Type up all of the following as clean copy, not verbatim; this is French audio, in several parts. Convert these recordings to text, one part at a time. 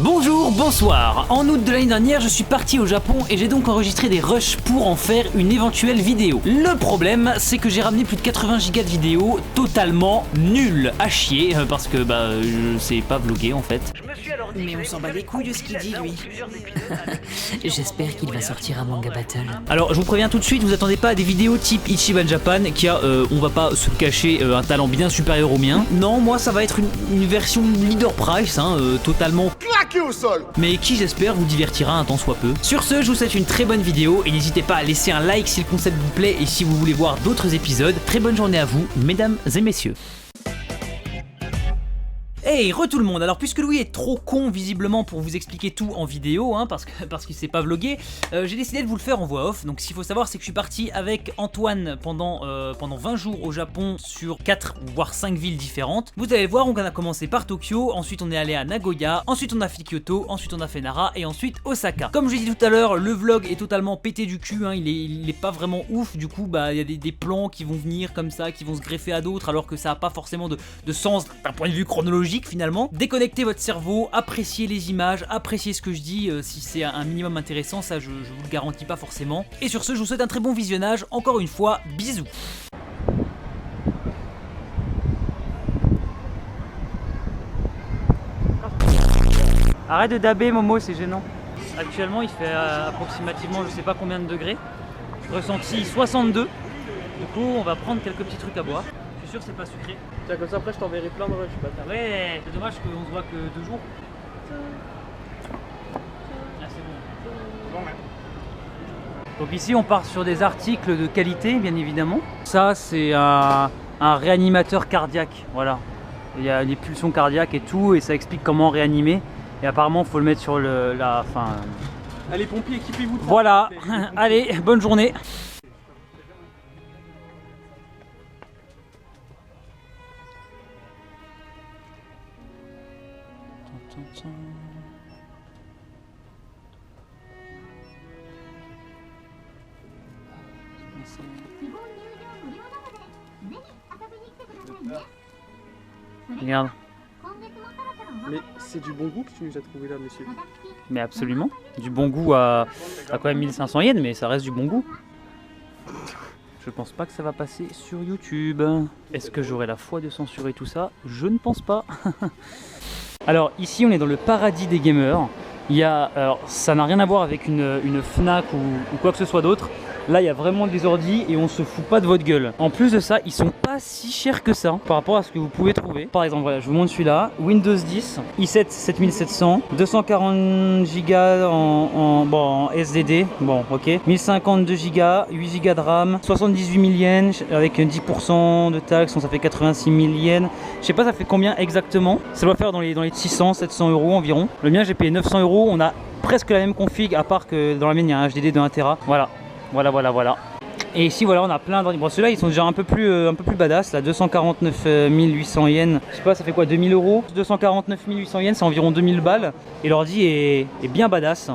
Bonjour, bonsoir. En août de l'année dernière, je suis parti au Japon et j'ai donc enregistré des rushs pour en faire une éventuelle vidéo. Le problème, c'est que j'ai ramené plus de 80 Go de vidéos totalement nulles à chier parce que je sais pas vlogger en fait. Mais on s'en bat les couilles de ce qu'il dit, lui. J'espère qu'il va sortir un manga battle. Alors je vous préviens tout de suite, vous attendez pas à des vidéos type Ichiban Japan qui a, on va pas se cacher, un talent bien supérieur au mien. Non, moi ça va être une version leader price, totalement claquée au sol, mais qui j'espère vous divertira un tant soit peu. Sur ce, je vous souhaite une très bonne vidéo et n'hésitez pas à laisser un like si le concept vous plaît et si vous voulez voir d'autres épisodes. Très bonne journée à vous, mesdames et messieurs. Hey, tout le monde. Alors puisque Louis est trop con visiblement pour vous expliquer tout en vidéo, parce qu'il sait pas vlogger, j'ai décidé de vous le faire en voix off. Donc ce qu'il faut savoir, c'est que je suis parti avec Antoine pendant 20 jours au Japon sur 4 voire 5 villes différentes. Vous allez voir, on a commencé par Tokyo, ensuite on est allé à Nagoya, ensuite on a fait Kyoto, ensuite on a fait Nara et ensuite Osaka. Comme je l'ai dit tout à l'heure, le vlog est totalement pété du cul, il est pas vraiment ouf. Du coup il y a des plans qui vont venir comme ça, qui vont se greffer à d'autres alors que ça a pas forcément de sens d'un point de vue chronologique. Finalement, déconnectez votre cerveau, appréciez les images, appréciez ce que je dis, si c'est un minimum intéressant, ça je vous le garantis pas forcément. Et sur ce, je vous souhaite un très bon visionnage, encore une fois, bisous. Arrête de daber Momo, c'est gênant. Actuellement il fait approximativement je sais pas combien de degrés, ressenti 62, du coup on va prendre quelques petits trucs à boire. Je suis sûr que c'est pas sucré. Tiens, comme ça après je t'enverrai plein de rushs. Ouais, c'est dommage qu'on se voit que 2 jours. Ah, c'est bon. Donc ici on part sur des articles de qualité bien évidemment. Ça c'est un réanimateur cardiaque, voilà. Il y a des pulsions cardiaques et tout et ça explique comment réanimer. Et apparemment il faut le mettre sur Allez pompiers, équipez-vous. Voilà, allez, bonne journée. Regarde. Mais c'est du bon goût que tu nous as trouvé là, monsieur. Mais absolument. Du bon goût à quand même 1500 yens, mais ça reste du bon goût. Je pense pas que ça va passer sur YouTube. Est-ce que j'aurai la foi de censurer tout ça? Je ne pense pas. Alors ici on est dans le paradis des gamers. Alors, ça n'a rien à voir avec une Fnac ou quoi que ce soit d'autre. Là il y a vraiment des ordis et on se fout pas de votre gueule. En plus de ça, ils sont pas si chers que ça par rapport à ce que vous pouvez trouver. Par exemple, voilà, je vous montre celui-là, Windows 10, i7 7700, 240 Go en SDD, bon ok, 1052 Go, 8 Go de RAM, 78 000 yens avec 10% de taxes, ça fait 86 000 yens. Je sais pas ça fait combien exactement, ça doit faire dans les 600, 700 euros environ. Le mien j'ai payé 900 euros, on a presque la même config à part que dans la mienne il y a un HDD de 1 Tera, voilà. Et ici voilà on a plein d'ordi. Bon ceux-là ils sont déjà un peu plus badass là, 249 800 yens. Je sais pas ça fait quoi 2000 euros. 249 800 yens c'est environ 2000 balles. Et l'ordi est bien badass.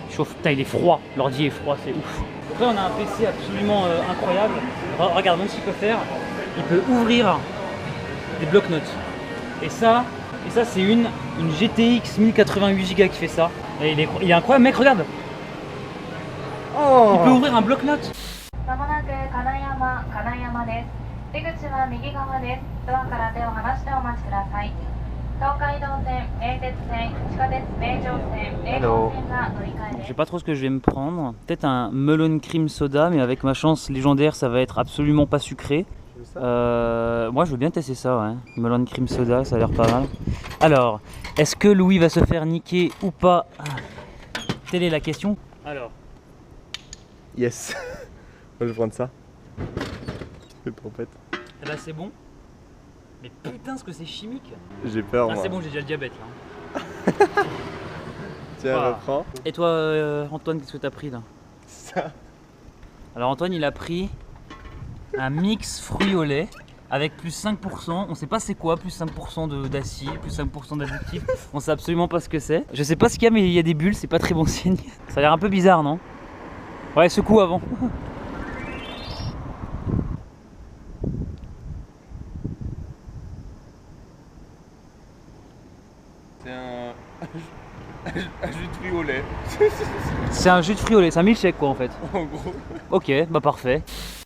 Chauffe, putain il est froid, l'ordi est froid, c'est ouf. Après on a un PC absolument incroyable. Regarde donc ce qu'il peut faire. Il peut ouvrir des blocs-notes. Et ça c'est une GTX 1088 Go qui fait ça. Et il est incroyable mec, regarde. Il peut ouvrir un bloc-notes. Hello. Je sais pas trop ce que je vais me prendre. Peut-être un melon cream soda, mais avec ma chance légendaire, ça va être absolument pas sucré. Moi je veux bien tester ça, ouais. Melon cream soda, ça a l'air pas mal. Alors, est-ce que Louis va se faire niquer ou pas? Telle est la question. Alors. Yes. Moi je vais prendre ça. C'est trompette. Eh ben c'est bon. Mais putain ce que c'est chimique. J'ai peur moi. C'est bon, j'ai déjà le diabète là. Tiens, reprends. Et toi Antoine, qu'est-ce que t'as pris là? Ça. Alors Antoine il a pris un mix fruits au lait avec plus 5%, on sait pas c'est quoi, plus 5% d'acide, plus 5% d'additifs, on sait absolument pas ce que c'est. Je sais pas ce qu'il y a mais il y a des bulles, c'est pas très bon signe. Ça a l'air un peu bizarre non? Ouais, secoue avant. C'est un jus de fruits au lait. C'est un jus de fruits au lait, c'est un milkshake quoi en fait. En gros. Ok, bah parfait.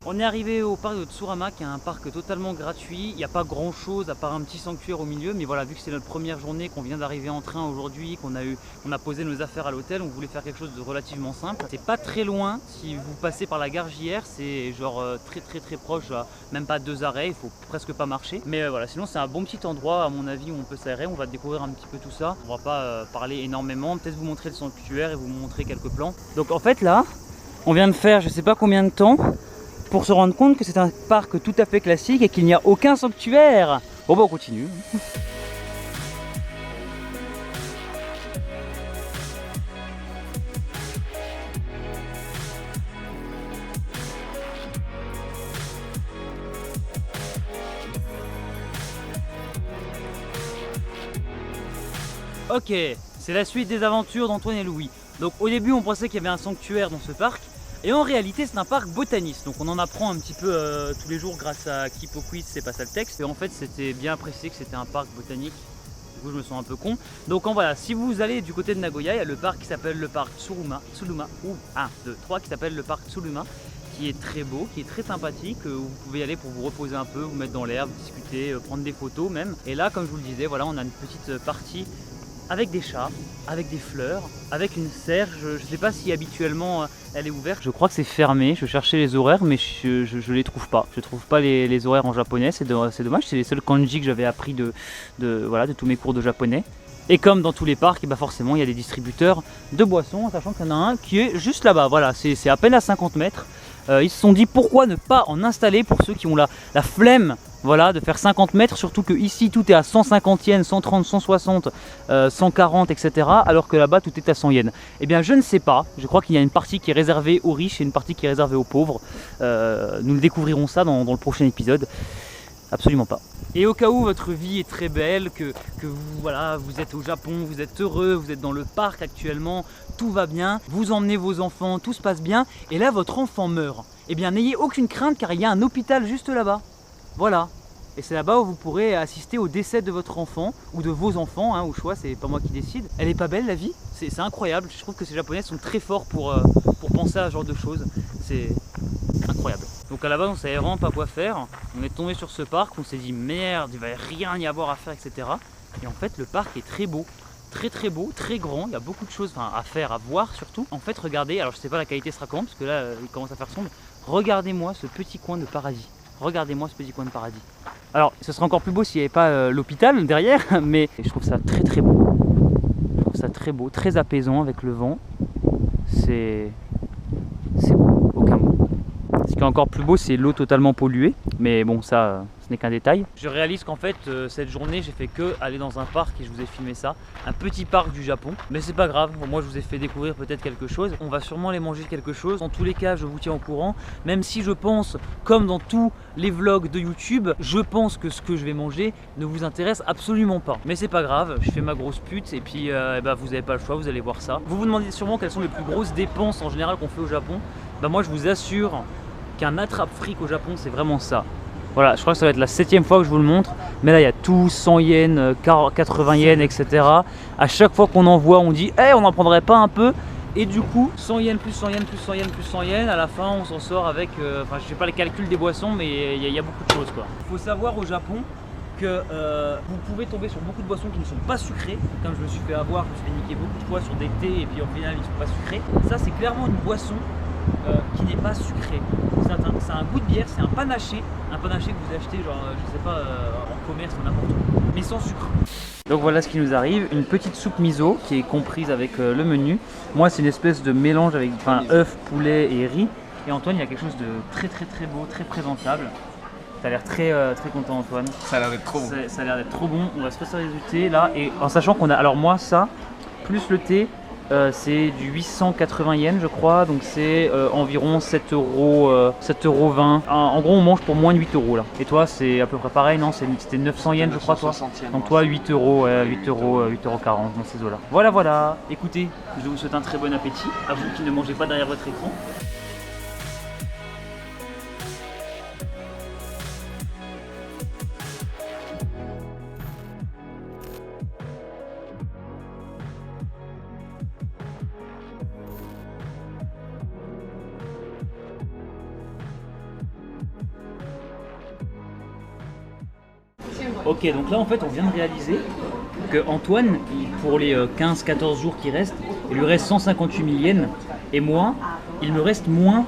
On est arrivé au parc de Tsurama qui est un parc totalement gratuit. Il n'y a pas grand chose à part un petit sanctuaire au milieu. Mais voilà, vu que c'est notre première journée, qu'on vient d'arriver en train aujourd'hui, qu'on a posé nos affaires à l'hôtel, on voulait faire quelque chose de relativement simple. C'est pas très loin, si vous passez par la gare JR, c'est genre très proche, même pas 2 arrêts, il faut presque pas marcher. Mais voilà, sinon c'est un bon petit endroit à mon avis où on peut s'aérer. On va découvrir un petit peu tout ça. On va pas parler énormément, peut-être vous montrer le sanctuaire et vous montrer quelques plans. Donc en fait là, on vient de faire je sais pas combien de temps pour se rendre compte que c'est un parc tout à fait classique et qu'il n'y a aucun sanctuaire. Bon bah on continue. Ok, c'est la suite des aventures d'Antoine et Louis. Donc au début on pensait qu'il y avait un sanctuaire dans ce parc. Et en réalité c'est un parc botaniste, donc on en apprend un petit peu tous les jours grâce à Kipo Quiz, c'est pas ça le texte. Et en fait c'était bien précisé que c'était un parc botanique, du coup je me sens un peu con. Donc voilà, si vous allez du côté de Nagoya, il y a le parc qui s'appelle le parc Tsuruma, ou 1, 2, 3 qui s'appelle le parc Tsuruma, qui est très beau, qui est très sympathique, où vous pouvez y aller pour vous reposer un peu, vous mettre dans l'herbe, discuter, prendre des photos même. Et là comme je vous le disais, voilà, on a une petite partie avec des chats, avec des fleurs, avec une serre. Je ne sais pas si habituellement elle est ouverte. Je crois que c'est fermé. Je cherchais les horaires, mais je les trouve pas. Je trouve pas les horaires en japonais. C'est dommage. C'est les seuls kanji que j'avais appris de tous mes cours de japonais. Et comme dans tous les parcs, et bah forcément il y a des distributeurs de boissons, sachant qu'il y en a un qui est juste là-bas. Voilà, c'est à peine à 50 mètres. Ils se sont dit pourquoi ne pas en installer pour ceux qui ont la flemme. Voilà, de faire 50 mètres, surtout que ici tout est à 150 yens, 130, 160, 140, etc. Alors que là-bas tout est à 100 yens. Eh bien je ne sais pas, je crois qu'il y a une partie qui est réservée aux riches et une partie qui est réservée aux pauvres. Nous le découvrirons ça dans le prochain épisode. Absolument pas. Et au cas où votre vie est très belle, que vous êtes au Japon, vous êtes heureux, vous êtes dans le parc actuellement, tout va bien, vous emmenez vos enfants, tout se passe bien, et là votre enfant meurt. Eh bien n'ayez aucune crainte car il y a un hôpital juste là-bas. Voilà. Et c'est là-bas où vous pourrez assister au décès de votre enfant ou de vos enfants, hein, au choix, c'est pas moi qui décide. Elle est pas belle la vie, c'est incroyable. Je trouve que ces Japonais sont très forts pour penser à ce genre de choses. C'est incroyable. Donc à la base on savait vraiment pas quoi faire. On est tombé sur ce parc, on s'est dit merde, il va rien y avoir à faire, etc. Et en fait le parc est très beau. Très beau, très grand, il y a beaucoup de choses à faire, à voir surtout. En fait regardez, alors je sais pas la qualité sera comment parce que là il commence à faire sombre. Regardez-moi ce petit coin de paradis. Regardez-moi ce petit coin de paradis. Alors, ce serait encore plus beau s'il n'y avait pas l'hôpital derrière, mais je trouve ça très beau. Je trouve ça très beau, très apaisant avec le vent. C'est beau, aucun mot. Ce qui est encore plus beau, c'est l'eau totalement polluée, mais bon, ça, ce n'est qu'un détail. Je réalise qu'en fait, cette journée, j'ai fait que aller dans un parc et je vous ai filmé ça. Un petit parc du Japon, mais c'est pas grave. Moi, je vous ai fait découvrir peut-être quelque chose. On va sûrement aller manger quelque chose. En tous les cas, je vous tiens au courant. Même si je pense, comme dans tous les vlogs de YouTube, je pense que ce que je vais manger ne vous intéresse absolument pas. Mais c'est pas grave, je fais ma grosse pute et puis vous n'avez pas le choix, vous allez voir ça. Vous vous demandez sûrement quelles sont les plus grosses dépenses en général qu'on fait au Japon. Moi, je vous assure qu'un attrape-fric au Japon, c'est vraiment ça. Voilà, je crois que ça va être la 7e fois que je vous le montre. Mais là, il y a tout, 100 yens, 80 yens, etc. À chaque fois qu'on en voit, on dit hey, on n'en prendrait pas un peu. Et du coup, 100 yens plus 100 yens plus 100 yens plus 100 yens, à la fin, on s'en sort avec, je ne fais pas le calcul des boissons, mais il y a beaucoup de choses, quoi. Il faut savoir au Japon que vous pouvez tomber sur beaucoup de boissons qui ne sont pas sucrées. Comme je me suis fait avoir, je me suis fait niquer beaucoup de fois sur des thés et puis au final, ils ne sont pas sucrés. Ça, c'est clairement une boisson qui n'est pas sucré. C'est un goût de bière, c'est un panaché que vous achetez genre je sais pas en commerce ou n'importe où, mais sans sucre. Donc voilà ce qui nous arrive, une petite soupe miso qui est comprise avec le menu. Moi c'est une espèce de mélange avec œuf, poulet et riz. Et Antoine il y a quelque chose de très beau, très présentable. T'as l'air très content Antoine. Ça a l'air d'être trop bon. Ça a l'air d'être trop bon. On va se passer du thé là et en sachant qu'on a, alors moi ça, plus le thé, c'est du 880 yens je crois, donc c'est environ 7 €, 7,20 €. En gros on mange pour moins de 8 € là. Et toi c'est à peu près pareil, non? C'était 900 yens je crois toi. Donc toi 8 €, 8,40 € dans ces eaux là. Voilà, écoutez, je vous souhaite un très bon appétit, à vous qui ne mangez pas derrière votre écran. Ok, donc là en fait on vient de réaliser que Antoine, pour les 15-14 jours qui restent, il lui reste 158 000 yens et moi, il me reste moins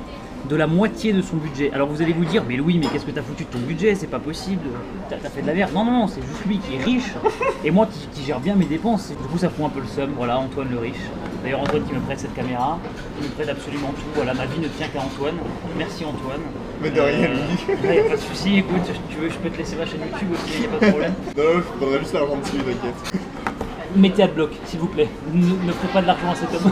de la moitié de son budget. Alors vous allez vous dire, mais Louis, mais qu'est-ce que t'as foutu de ton budget? C'est pas possible, t'as fait de la merde. Non, non, non, c'est juste lui qui est riche et moi qui gère bien mes dépenses. Du coup, ça fout un peu le seum. Voilà, Antoine le riche. D'ailleurs, Antoine qui me prête cette caméra, il me prête absolument tout. Voilà, ma vie ne tient qu'à Antoine. Merci Antoine. Mais de rien, lui. Y'a pas de soucis, écoute, si tu veux, je peux te laisser ma chaîne YouTube aussi, y'a pas de problème. Non, je prendrai juste l'argent dessus, t'inquiète. Mettez Adblock, s'il vous plaît. Ne ferez pas de l'argent à cet homme.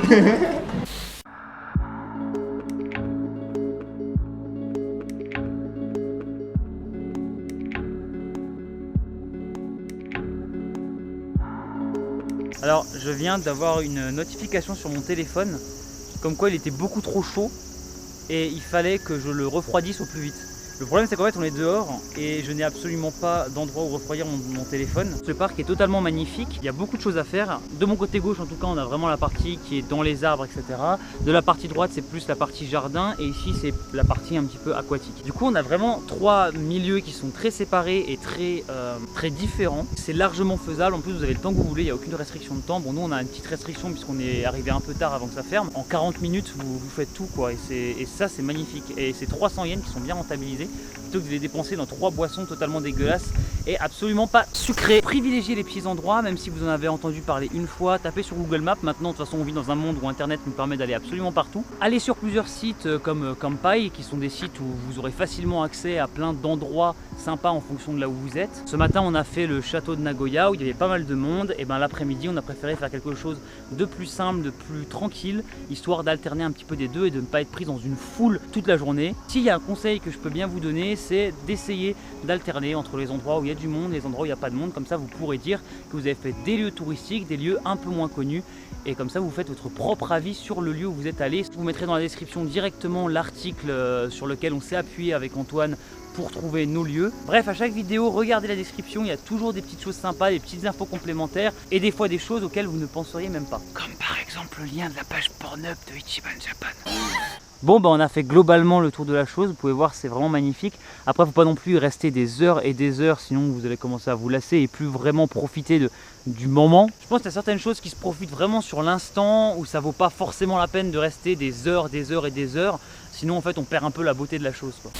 Alors, je viens d'avoir une notification sur mon téléphone, comme quoi il était beaucoup trop chaud et il fallait que je le refroidisse au plus vite. Le problème c'est qu'en fait on est dehors et je n'ai absolument pas d'endroit où refroidir mon téléphone. Ce parc est totalement magnifique, il y a beaucoup de choses à faire. De mon côté gauche en tout cas on a vraiment la partie qui est dans les arbres, etc. De la partie droite c'est plus la partie jardin et ici c'est la partie un petit peu aquatique. Du coup on a vraiment trois milieux qui sont très séparés et très différents. C'est largement faisable, en plus vous avez le temps que vous voulez, il n'y a aucune restriction de temps. Bon nous on a une petite restriction puisqu'on est arrivé un peu tard avant que ça ferme. En 40 minutes vous faites tout quoi et ça c'est magnifique. Et c'est 300 yens qui sont bien rentabilisés plutôt que de les dépenser dans 3 boissons totalement dégueulasses et absolument pas sucrées. Privilégiez les petits endroits, même si vous en avez entendu parler une fois, tapez sur Google Maps. Maintenant, de toute façon, on vit dans un monde où Internet nous permet d'aller absolument partout. Allez sur plusieurs sites comme Campai, qui sont des sites où vous aurez facilement accès à plein d'endroits sympas en fonction de là où vous êtes. Ce matin, on a fait le château de Nagoya où il y avait pas mal de monde. Et ben l'après-midi, on a préféré faire quelque chose de plus simple, de plus tranquille, histoire d'alterner un petit peu des deux et de ne pas être pris dans une foule toute la journée. S'il y a un conseil que je peux bien vous donner, c'est d'essayer d'alterner entre les endroits où il y a du monde et les endroits où il n'y a pas de monde. Comme ça, vous pourrez dire que vous avez fait des lieux touristiques, des lieux un peu moins connus. Et comme ça, vous faites votre propre avis sur le lieu où vous êtes allé. Je vous mettrai dans la description directement l'article sur lequel on s'est appuyé avec Antoine pour trouver nos lieux. Bref, à chaque vidéo, regardez la description, il y a toujours des petites choses sympas, des petites infos complémentaires et des fois des choses auxquelles vous ne penseriez même pas. Comme par exemple le lien de la page Pornhub de Ichiban Japan. Bon bah on a fait globalement le tour de la chose, vous pouvez voir c'est vraiment magnifique. Après faut pas non plus rester des heures et des heures, sinon vous allez commencer à vous lasser et plus vraiment profiter du moment. Je pense qu'il y a certaines choses qui se profitent vraiment sur l'instant, où ça vaut pas forcément la peine de rester des heures et des heures. Sinon en fait on perd un peu la beauté de la chose quoi.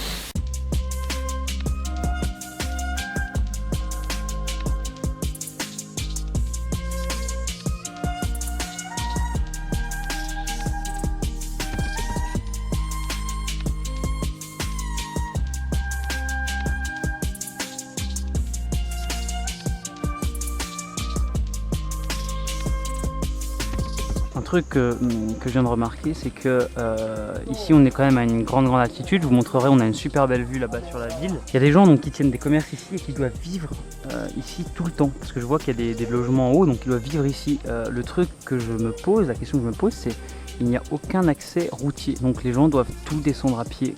Un truc que je viens de remarquer, c'est que ici on est quand même à une grande altitude. Je vous montrerai, on a une super belle vue là-bas sur la ville. Il y a des gens donc, qui tiennent des commerces ici et qui doivent vivre ici tout le temps. Parce que je vois qu'il y a des logements en haut, donc ils doivent vivre ici. Le truc que je me pose, la question que je me pose, c'est qu'il n'y a aucun accès routier. Donc les gens doivent tout descendre à pied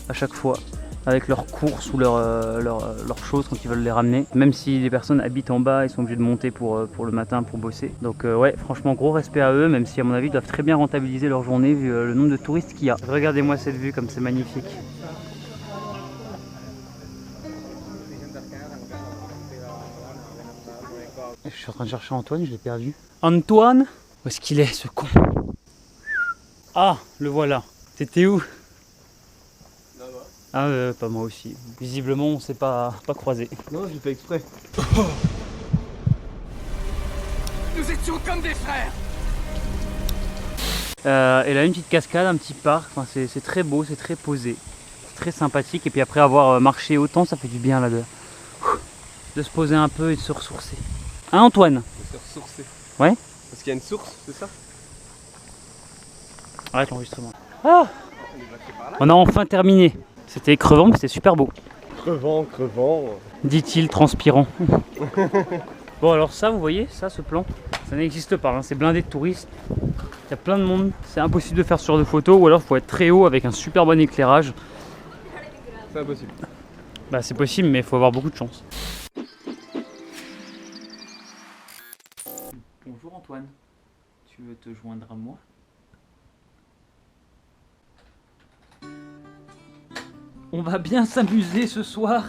à chaque fois, avec leurs courses ou leurs choses quand ils veulent les ramener. Même si les personnes habitent en bas, ils sont obligés de monter pour le matin pour bosser. Donc ouais, franchement gros respect à eux, même si à mon avis ils doivent très bien rentabiliser leur journée vu le nombre de touristes qu'il y a. Regardez-moi cette vue comme c'est magnifique. Je suis en train de chercher Antoine, je l'ai perdu. Antoine? Où est-ce qu'il est ce con? Ah, le voilà. T'étais où? Ah pas moi aussi. Visiblement on s'est pas croisés. Non, j'ai fait exprès. Nous étions comme des frères. Et là une petite cascade, un petit parc, enfin, c'est très beau, c'est très posé, c'est très sympathique. Et puis après avoir marché autant, ça fait du bien là de se poser un peu et de se ressourcer. Hein Antoine? De se ressourcer. Ouais. Parce qu'il y a une source, c'est ça? Arrête l'enregistrement. Ah, on a enfin terminé. C'était crevant, mais c'était super beau. Crevant. Dit-il, transpirant. Bon alors ça, vous voyez, ça, ce plan, ça n'existe pas, hein. C'est blindé de touristes. Il y a plein de monde, c'est impossible de faire ce genre de photos, ou alors il faut être très haut avec un super bon éclairage. C'est impossible. Bah c'est possible, mais il faut avoir beaucoup de chance. Bonjour Antoine, tu veux te joindre à moi? On va bien s'amuser ce soir.